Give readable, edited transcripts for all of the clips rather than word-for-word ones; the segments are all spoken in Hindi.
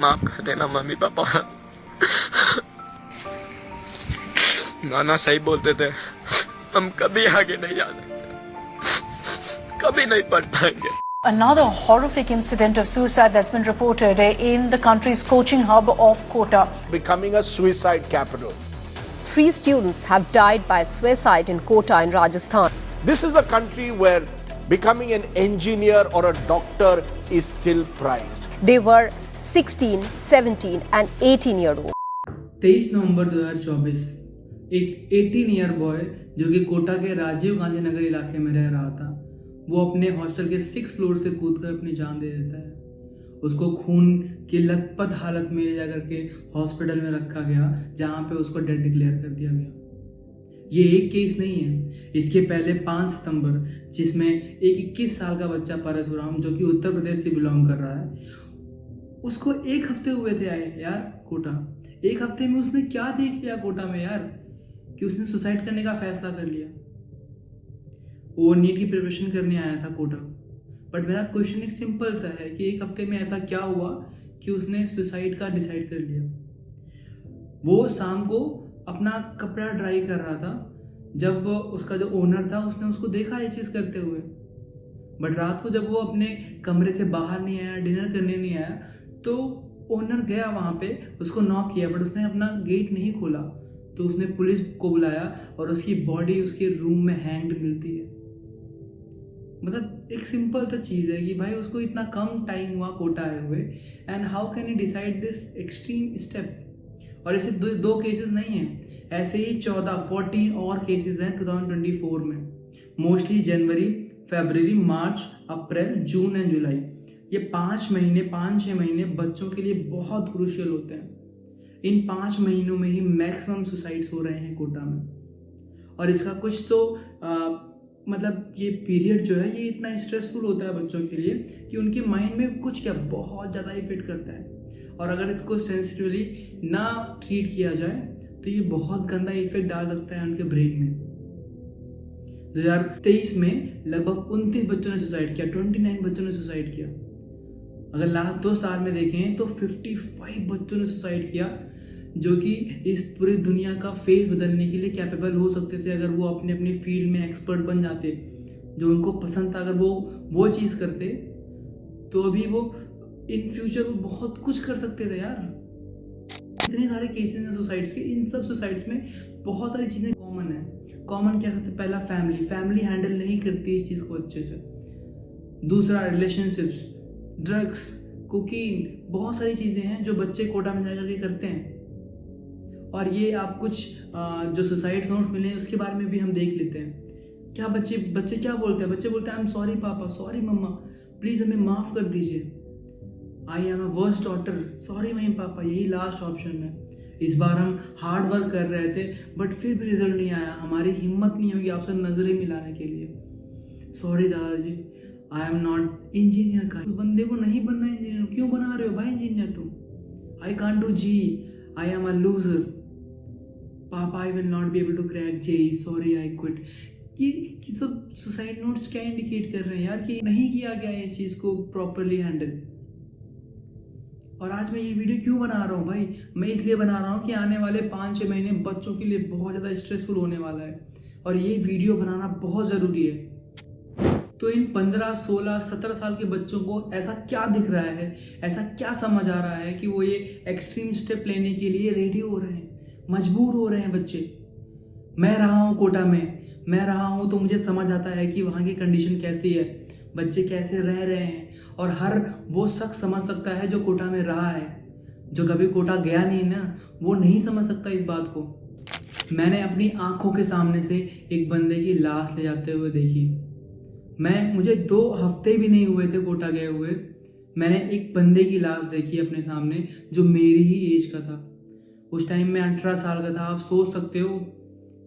माफ कर देना मम्मी पापा। नाना सही बोलते थे, हम कभी आगे नहीं जा सकते, कभी नहीं पढ़ पाएंगे। Another horrific incident of suicide that's been reported in the country's coaching hub of Kota. Becoming a suicide capital. 3 students have died by suicide in Kota in Rajasthan. This is a country where becoming an engineer or a doctor is still prized. They were 16, 17 and 18-year-old. 23 नवंबर 2024 एक 18 ईयर बॉय जो कि कोटा के राजीव गांधी नगर इलाके में रह रहा था, वो अपने हॉस्टल के 6th फ्लोर से कूदकर अपनी जान दे देता है। उसको खून की लथपथ हालत में ले जाकर के हॉस्पिटल में रखा गया, जहां पे उसको डेड डिक्लेयर कर दिया गया। ये एक केस नहीं है, इसके पहले 5 सितंबर जिसमें एक 21 साल का बच्चा परशुराम जो कि उत्तर प्रदेश से बिलोंग कर रहा है, उसको 1 हफ्ते हुए थे आए यार कोटा। 1 हफ्ते में उसने क्या देख लिया कोटा में यार कि उसने सुसाइड करने का फैसला कर लिया। वो नीट की प्रिपरेशन करने आया था कोटा, बट मेरा क्वेश्चन एक सिंपल सा है कि 1 हफ्ते में ऐसा क्या हुआ कि उसने सुसाइड का डिसाइड कर लिया। वो शाम को अपना कपड़ा ड्राई कर रहा था, जब उसका जो ओनर था उसने उसको देखा ये चीज़ करते हुए, बट रात को जब वो अपने कमरे से बाहर नहीं आया, डिनर करने नहीं आया, तो ओनर गया वहाँ पे, उसको नॉक किया, बट उसने अपना गेट नहीं खोला, तो उसने पुलिस को बुलाया और उसकी बॉडी उसके रूम में हैंग्ड मिलती है। मतलब एक सिंपल सा चीज़ है कि भाई उसको इतना कम टाइम हुआ कोटा आए हुए, and how can he decide this extreme step. और ऐसे दो केसेस नहीं हैं, ऐसे ही 14 और केसेस हैं 2024 में, mostly January, February, March, April, June and जुलाई। ये 5-6 महीने बच्चों के लिए बहुत क्रूशियल होते हैं। इन 5 महीनों में ही मैक्सिमम सुसाइड्स हो रहे हैं कोटा में। और इसका कुछ तो मतलब ये पीरियड जो है ये इतना स्ट्रेसफुल होता है बच्चों के लिए कि उनके माइंड में कुछ क्या बहुत ज़्यादा इफेक्ट करता है, और अगर इसको सेंसिटिवली ना ट्रीट किया जाए तो ये बहुत गंदा इफेक्ट डाल सकता है उनके ब्रेन में। 2023 में लगभग 29 बच्चों ने सुसाइड किया, 29 बच्चों ने सुसाइड किया। अगर लास्ट 2 साल में देखें तो 55 बच्चों ने सुसाइड किया, जो कि इस पूरी दुनिया का फेस बदलने के लिए कैपेबल हो सकते थे अगर वो अपने अपने फील्ड में एक्सपर्ट बन जाते। जो उनको पसंद था अगर वो चीज़ करते तो अभी वो इन फ्यूचर वो बहुत कुछ कर सकते थे यार। इतने सारे केसेस हैं सुसाइड्स के, इन सब सुसाइड्स में बहुत सारी चीज़ें कॉमन है। कॉमन क्या सबसे पहला फैमिली हैंडल नहीं करती इस चीज़ को अच्छे से। दूसरा रिलेशनशिप्स, ड्रग्स, कुकिंग, बहुत सारी चीज़ें हैं जो बच्चे कोटा में जाकर के करते हैं। और ये आप कुछ जो सुसाइड नोट्स मिले हैं उसके बारे में भी हम देख लेते हैं। क्या बच्चे क्या बोलते हैं? बच्चे बोलते हैं आई एम सॉरी पापा, सॉरी मम्मा, प्लीज़ हमें माफ़ कर दीजिए, आई am a worst daughter, sorry mummy papa, यही लास्ट ऑप्शन है। इस बार हम हार्ड वर्क कर रहे थे बट फिर भी रिजल्ट नहीं आया, हमारी हिम्मत नहीं होगी आपसे नजरें मिलाने के लिए, सॉरी दादाजी, आई एम नॉट इंजीनियर। का उस बंदे को नहीं बनना इंजीनियर, क्यों बना रहे हो भाई इंजीनियर तुम? I can't do JEE, I am a loser, पापा I will not be able to crack JEE, sorry I quit. कि सब सुसाइड नोट्स क्या इंडिकेट कर रहे हैं यार कि नहीं किया गया इस चीज़ को प्रॉपरली हैंडल। और आज मैं ये वीडियो क्यों बना रहा हूँ भाई? मैं इसलिए बना रहा हूँ कि आने वाले 5-6 महीने बच्चों के लिए बहुत ज़्यादा स्ट्रेसफुल होने वाला है, और ये वीडियो बनाना बहुत ज़रूरी है। तो इन 15, 16, 17 साल के बच्चों को ऐसा क्या दिख रहा है, ऐसा क्या समझ आ रहा है कि वो ये एक्सट्रीम स्टेप लेने के लिए रेडी हो रहे हैं, मजबूर हो रहे हैं बच्चे। मैं रहा हूँ कोटा में, मैं रहा हूँ, तो मुझे समझ आता है कि वहाँ की कंडीशन कैसी है, बच्चे कैसे रह रहे हैं। और हर वो शख्स समझ सकता है जो कोटा में रहा है, जो कभी कोटा गया नहीं ना, वो नहीं समझ सकता इस बात को। मैंने अपनी आंखों के सामने से एक बंदे की लाश ले जाते हुए देखी। मुझे 2 हफ्ते भी नहीं हुए थे कोटा गए हुए, मैंने एक बंदे की लाश देखी अपने सामने जो मेरी ही एज का था। उस टाइम में 18 साल का था। आप सोच सकते हो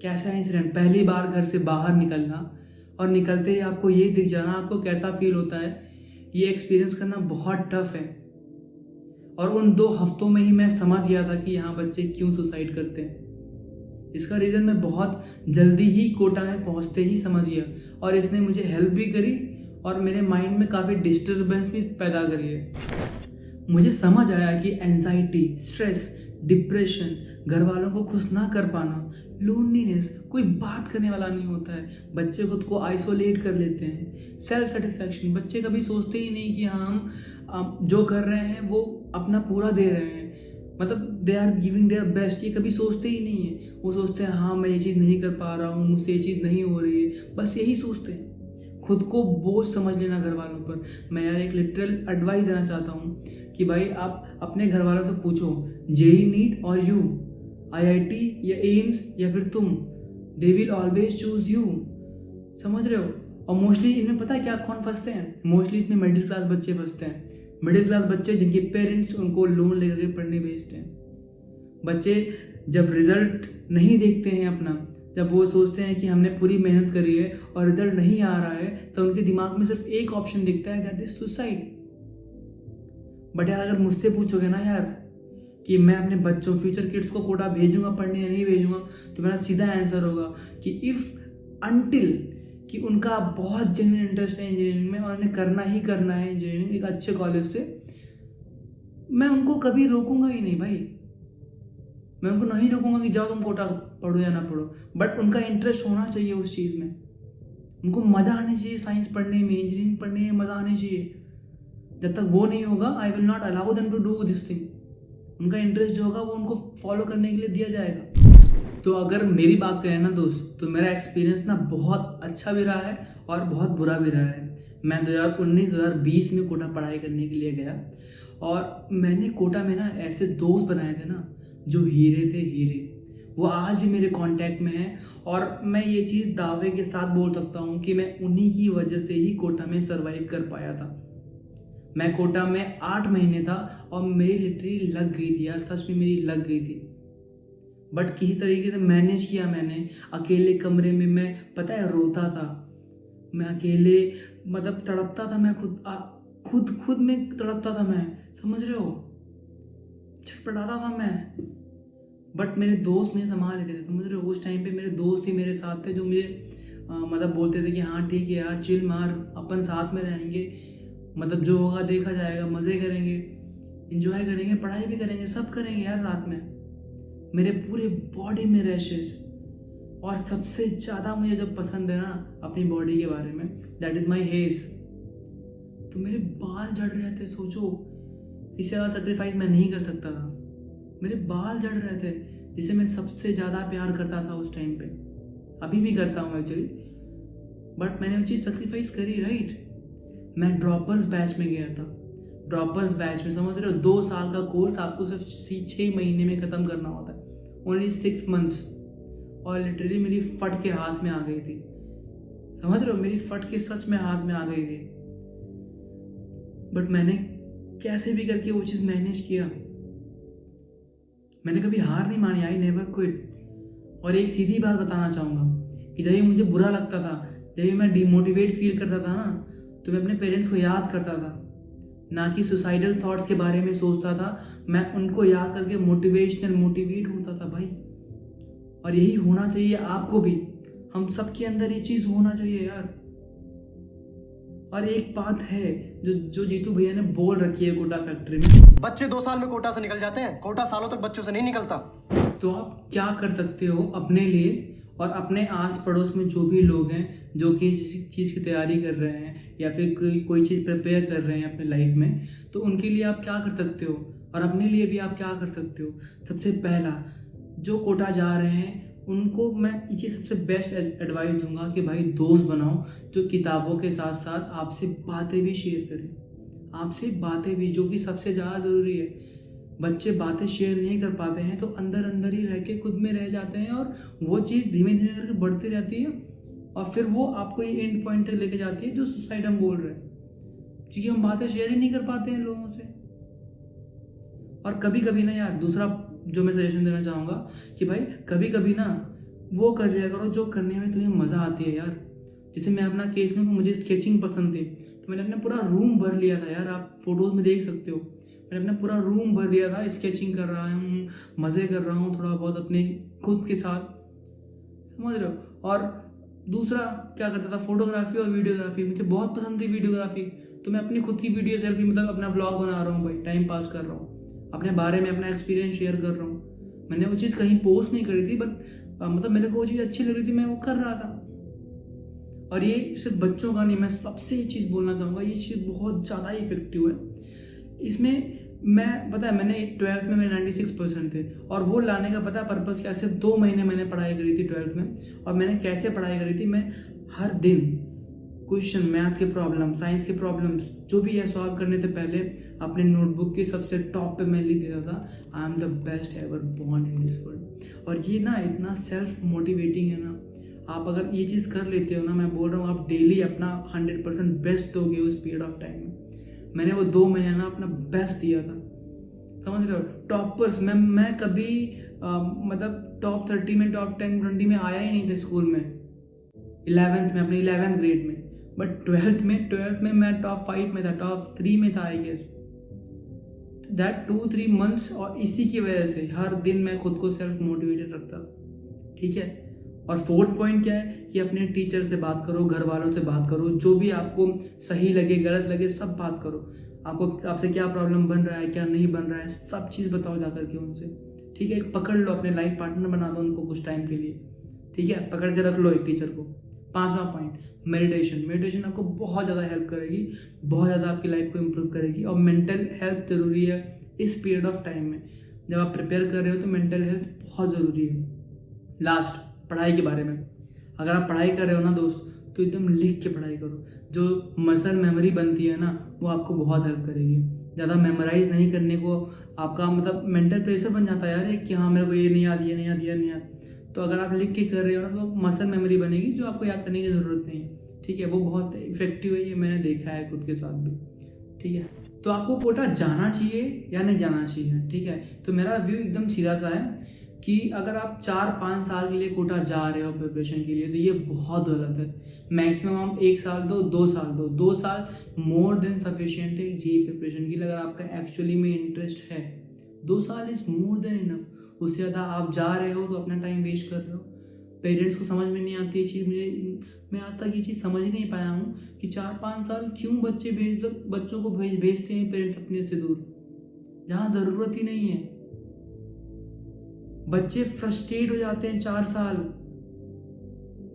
कैसा इंसिडेंट, पहली बार घर से बाहर निकलना और निकलते ही आपको ये दिख जाना, आपको कैसा फील होता है, ये एक्सपीरियंस करना बहुत टफ है। और उन 2 हफ्तों में ही मैं समझ गया था कि यहाँ बच्चे क्यों सुसाइड करते हैं। इसका रीज़न मैं बहुत जल्दी ही कोटा में पहुँचते ही समझ गया, और इसने मुझे हेल्प भी करी और मेरे माइंड में काफ़ी डिस्टर्बेंस भी पैदा करी है। मुझे समझ आया कि एंजाइटी, स्ट्रेस, डिप्रेशन, घर वालों को खुश ना कर पाना, लोनलीनेस कोई बात करने वाला नहीं होता है। बच्चे खुद को आइसोलेट कर लेते हैं। सेल्फ सेटिस्फैक्शन, बच्चे कभी सोचते ही नहीं कि हम जो कर रहे हैं वो अपना पूरा दे रहे हैं, मतलब they are giving their best, ये कभी सोचते ही नहीं है। वो सोचते हैं हाँ मैं ये चीज़ नहीं कर पा रहा हूँ, मुझसे ये चीज़ नहीं हो रही है, बस यही सोचते हैं। खुद को बोझ समझ लेना घर वालों पर। मैं यार एक लिटरल एडवाइस देना चाहता हूँ कि भाई आप अपने घर वालों से पूछो, जेई नीट और यू, आईआईटी या एम्स या फिर तुम, they will always choose you. समझ रहे हो? और मोस्टली इनमें पता है क्या कौन फंसते हैं? मोस्टली इसमें मिडिल क्लास बच्चे फंसते हैं। मिडिल क्लास बच्चे जिनके पेरेंट्स उनको लोन लेकर के पढ़ने भेजते हैं। बच्चे जब रिजल्ट नहीं देखते हैं अपना, जब वो सोचते हैं कि हमने पूरी मेहनत करी है और रिजल्ट नहीं आ रहा है, तो उनके दिमाग में सिर्फ एक ऑप्शन दिखता है, दैट इज सुसाइड। बट यार अगर मुझसे पूछोगे ना यार कि मैं अपने बच्चों, फ्यूचर किड्स को कोटा भेजूंगा पढ़ने या नहीं भेजूंगा, तो मेरा सीधा आंसर होगा कि इफ अनटिल कि उनका बहुत जेन्युइन इंटरेस्ट है इंजीनियरिंग में और उन्हें करना ही करना है इंजीनियरिंग एक अच्छे कॉलेज से, मैं उनको कभी रोकूंगा ही नहीं भाई। मैं उनको नहीं रोकूंगा कि जाओ तुम कोटा पढ़ो या ना पढ़ो, बट उनका इंटरेस्ट होना चाहिए उस चीज़ में। उनको मज़ा आनी चाहिए साइंस पढ़ने में, इंजीनियरिंग पढ़ने में मज़ा आनी चाहिए। जब तक वो नहीं होगा, I will not allow them to do this thing. उनका इंटरेस्ट जो होगा वो उनको फॉलो करने के लिए दिया जाएगा। तो अगर मेरी बात करें ना दोस्त, तो मेरा एक्सपीरियंस ना बहुत अच्छा भी रहा है और बहुत बुरा भी रहा है। मैं 2019-2020 में कोटा पढ़ाई करने के लिए गया और मैंने कोटा में ना ऐसे दोस्त बनाए थे ना जो हीरे थे, हीरे। वो आज भी मेरे कांटेक्ट में हैं और मैं ये चीज़ दावे के साथ बोल सकता हूँ कि मैं उन्हीं की वजह से ही कोटा में सरवाइव कर पाया था। मैं कोटा में 8 महीने था और मेरी लिटरली लग गई थी यार, सच में मेरी लग गई थी। बट किसी तरीके से मैनेज किया मैंने। अकेले कमरे में मैं पता है रोता था, मैं अकेले मतलब तड़पता था, मैं खुद में तड़पता था मैं, समझ रहे हो, छटपटाता था मैं। बट मेरे दोस्त मुझे संभाल लेते थे, समझ रहे हो। उस टाइम पे मेरे दोस्त ही मेरे साथ थे जो मुझे मतलब बोलते थे कि हाँ ठीक है यार, चिल मार, अपन साथ में रहेंगे, मतलब जो होगा देखा जाएगा, मज़े करेंगे, इंजॉय करेंगे, पढ़ाई भी करेंगे, सब करेंगे यार साथ में। मेरे पूरे बॉडी में रैशेस, और सबसे ज़्यादा मुझे जब पसंद है ना अपनी बॉडी के बारे में, दैट इज़ माई हेयर्स। तो मेरे बाल झड़ रहे थे, सोचो, इससे ज़्यादा सेक्रीफाइस मैं नहीं कर सकता था। मेरे बाल झड़ रहे थे जिसे मैं सबसे ज़्यादा प्यार करता था उस टाइम पे, अभी भी करता हूँ एक्चुअली, बट मैंने वो चीज़ सेक्रीफाइस करी, राइट। मैं ड्रॉपर्स बैच में गया था। ड्रॉपर्स बैच में, समझ रहे हो, 2 साल का कोर्स आपको सिर्फ 6 महीने में ख़त्म करना होता है, ओनली 6 months। और लिटरली मेरी फट के हाथ में आ गई थी, समझ रहे हो, मेरी फट के सच में हाथ में आ गई थी। बट मैंने कैसे भी करके वो चीज़ मैनेज किया। मैंने कभी हार नहीं मानी, आई नेवर क्विट। और एक सीधी बात बताना चाहूँगा कि जब ये मुझे बुरा लगता था, जब ये मैं डिमोटिवेट फील करता था ना, तो मैं अपने पेरेंट्स को याद करता था, ना कि सुसाइडल थॉट्स के बारे में सोचता था। मैं उनको याद करके मोटिवेट होता था भाई। और यही होना चाहिए आपको भी, हम सबके अंदर ये चीज़ होना चाहिए यार। और एक बात है जो जीतू भैया ने बोल रखी है कोटा फैक्ट्री में, बच्चे 2 साल में कोटा से निकल जाते हैं, कोटा सालों तक बच्चों से नहीं निकलता। तो आप क्या कर सकते हो अपने लिए और अपने आस पड़ोस में जो भी लोग हैं जो कि किसी चीज़ की तैयारी कर रहे हैं या फिर कोई चीज़ प्रिपेयर कर रहे हैं अपने लाइफ में, तो उनके लिए आप क्या कर सकते हो और अपने लिए भी आप क्या कर सकते हो। सबसे पहला, जो कोटा जा रहे हैं उनको मैं ये सबसे बेस्ट एडवाइस दूंगा कि भाई दोस्त बनाओ जो किताबों के साथ साथ आपसे बातें भी शेयर करें, आपसे बातें भी, जो कि सबसे ज़्यादा ज़रूरी है। बच्चे बातें शेयर नहीं कर पाते हैं तो अंदर अंदर ही रह के खुद में रह जाते हैं और वो चीज़ धीमे धीमे करके बढ़ती रहती है और फिर वो आपको ये एंड पॉइंट तक लेके जाती है जो सुसाइड हम बोल रहे हैं, क्योंकि हम बातें शेयर ही नहीं कर पाते हैं लोगों से। और कभी कभी ना यार, दूसरा जो मैं सजेशन देना चाहूँगा कि भाई कभी कभी ना वो कर लिया करो जो करने में तुम्हें मज़ा आती है यार। जैसे मैं अपना केस लूँ तो मुझे स्केचिंग पसंद थी, तो मैंने अपना पूरा रूम भर लिया था यार, आप फोटोज़ में देख सकते हो। मैंने अपना पूरा रूम भर दिया था, स्केचिंग कर रहा हूँ, मज़े कर रहा हूँ थोड़ा बहुत अपने खुद के साथ, समझ रहे हो। और दूसरा क्या करता था, फोटोग्राफी और वीडियोग्राफी। मुझे बहुत पसंद थी वीडियोग्राफी, तो मैं अपनी खुद की वीडियो सेल्फी मतलब अपना ब्लॉग बना रहा हूँ भाई, टाइम पास कर रहा हूँ, अपने बारे में अपना एक्सपीरियंस शेयर कर रहा हूँ। मैंने वो चीज़ कहीं पोस्ट नहीं करी थी, बट मतलब मेरे को वो चीज़ अच्छी लग रही थी, मैं वो कर रहा था। और ये सिर्फ बच्चों का नहीं, मैं सबसे ये चीज़ बोलना चाहूँगा, ये चीज़ बहुत ज़्यादा ही इफेक्टिव है। इसमें मैं पता है मैंने 12th में मेरे 96% थे, और वो लाने का पता पर्पज़ क्या, सिर्फ 2 महीने मैंने पढ़ाई करी थी 12th में। और मैंने कैसे पढ़ाई करी थी, मैं हर दिन क्वेश्चन, मैथ के प्रॉब्लम, साइंस के प्रॉब्लम्स जो भी है सॉल्व करने से पहले अपने नोटबुक के सबसे टॉप पे मैं लिख देता था, I am the best ever born in this world. और ये ना इतना सेल्फ मोटिवेटिंग है ना, आप अगर ये चीज़ कर लेते हो ना, मैं बोल रहा हूँ आप डेली अपना 100% बेस्ट दोगे उस पीरियड ऑफ टाइम में। मैंने वो 2 महीने ना अपना बेस्ट दिया था, समझ रहे हो। टॉपर्स मैं कभी मतलब टॉप 30 में, टॉप 10, 20 में आया ही नहीं था स्कूल में, 11th में, अपने 11th ग्रेड में। बट 12th में मैं टॉप 5 में था, टॉप 3 में था आई गेस। दैट 2-3 मंथ्स, और इसी की वजह से हर दिन मैं खुद को सेल्फ मोटिवेटेड रखता था, ठीक है। और 4th पॉइंट क्या है कि अपने टीचर से बात करो, घर वालों से बात करो, जो भी आपको सही लगे गलत लगे सब बात करो। आपसे क्या प्रॉब्लम बन रहा है, क्या नहीं बन रहा है, सब चीज़ बताओ जा करके उनसे, ठीक है। एक पकड़ लो, अपने लाइफ पार्टनर बना दो उनको कुछ टाइम के लिए, ठीक है। पकड़ के रख लो एक टीचर को। 5वां पॉइंट, मेडिटेशन आपको बहुत ज़्यादा हेल्प करेगी, बहुत ज़्यादा आपकी लाइफ को इम्प्रूव करेगी। और मेंटल हेल्थ ज़रूरी है इस पीरियड ऑफ टाइम में, जब आप प्रिपेयर कर रहे हो तो मेंटल हेल्थ बहुत ज़रूरी है। लास्ट, पढ़ाई के बारे में, अगर आप पढ़ाई कर रहे हो ना दोस्त, तो एकदम लिख के पढ़ाई करो। जो मसल मेमोरी बनती है ना, वो आपको बहुत हेल्प करेगी। ज़्यादा मेमोराइज नहीं करने को आपका मतलब मेंटल प्रेशर बन जाता है यार एक, कि हाँ मेरे को ये नहीं याद, ये नहीं याद, ये नहीं याद। तो अगर आप लिख के कर रहे हो ना, तो मसल मेमोरी बनेगी, जो आपको याद करने की ज़रूरत नहीं है, ठीक है। वो बहुत इफेक्टिव है, ये मैंने देखा है खुद के साथ भी, ठीक है। तो आपको कोटा जाना चाहिए या नहीं जाना चाहिए, ठीक है। तो मेरा व्यू एकदम सीधा सा है कि अगर आप 4-5 साल के लिए कोटा जा रहे हो प्रिपरेशन के लिए, तो ये बहुत गलत है। मैक्सिमम आप 1 साल दो, 2 साल दो, 2 साल मोर देन सफिशिएंट है जेईई प्रिपरेशन के लिए। अगर आपका एक्चुअली में इंटरेस्ट है, 2 साल इज मोर देन इनफ। उससे ज़्यादा आप जा रहे हो तो अपना टाइम वेस्ट कर रहे हो। पेरेंट्स को समझ में नहीं आती ये चीज़, मैं आज तक ये चीज़ समझ नहीं पाया हूँ कि 4-5 साल क्यों बच्चों को भेजते हैं पेरेंट्स अपने से दूर, जहाँ ज़रूरत ही नहीं है। बच्चे फ्रस्ट्रेट हो जाते हैं 4 साल,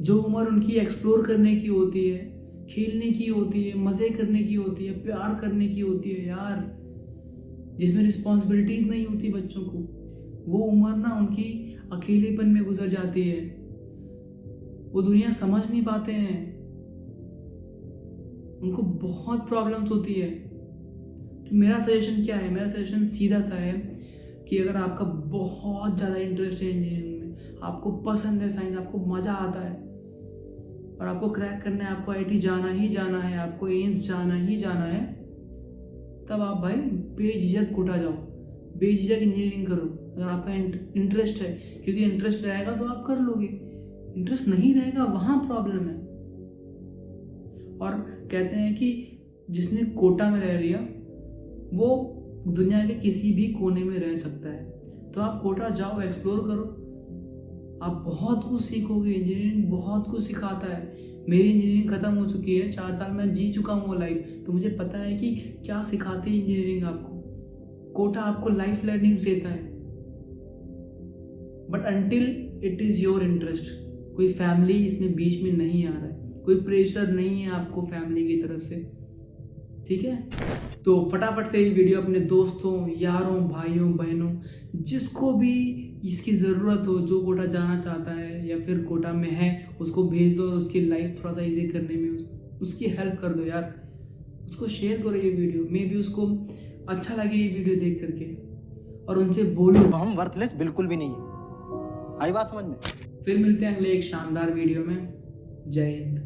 जो उम्र उनकी एक्सप्लोर करने की होती है, खेलने की होती है, मज़े करने की होती है, प्यार करने की होती है यार, जिसमें रिस्पॉन्सिबिलिटीज़ नहीं होती बच्चों को। वो उम्र ना उनकी अकेलेपन में गुजर जाती है, वो दुनिया समझ नहीं पाते हैं, उनको बहुत प्रॉब्लम्स होती है। तो मेरा सजेशन क्या है, मेरा सजेशन सीधा सा है कि अगर आपका बहुत ज़्यादा इंटरेस्ट है इंजीनियरिंग में, आपको पसंद है साइंस, आपको मज़ा आता है और आपको क्रैक करना है, आपको आईटी जाना ही जाना है, आपको एम्स जाना ही जाना है, तब आप भाई बेझिझक कोटा जाओ, बेझिझक इंजीनियरिंग करो अगर आपका इंटरेस्ट है। क्योंकि इंटरेस्ट रहेगा तो आप कर लोगे, इंटरेस्ट नहीं रहेगा वहाँ प्रॉब्लम है। और कहते हैं कि जिसने कोटा में रह लिया वो दुनिया के किसी भी कोने में रह सकता है। तो आप कोटा जाओ, एक्सप्लोर करो, आप बहुत कुछ सीखोगे। इंजीनियरिंग बहुत कुछ सिखाता है। मेरी इंजीनियरिंग ख़त्म हो चुकी है, 4 साल मैं जी चुका हूँ वो लाइफ, तो मुझे पता है कि क्या सिखाती है इंजीनियरिंग आपको। कोटा आपको लाइफ लर्निंग देता है, but until it is your interest. कोई फैमिली इसमें बीच में नहीं आ रहा है, कोई प्रेशर नहीं है आपको फैमिली की तरफ से, ठीक है। तो फटाफट से ये वीडियो अपने दोस्तों, यारों, भाइयों, बहनों, जिसको भी इसकी ज़रूरत हो, जो कोटा जाना चाहता है या फिर कोटा में है, उसको भेज दो और उसकी लाइफ थोड़ा सा ईजी करने में उसकी हेल्प कर दो यार। उसको शेयर करो ये वीडियो, मे भी उसको अच्छा लगे ये वीडियो देख करके, और उनसे बोलो हम वर्थलेस बिल्कुल भी नहीं है। आई बात समझ में? फिर मिलते हैं अगले एक शानदार वीडियो में। जय हिंद।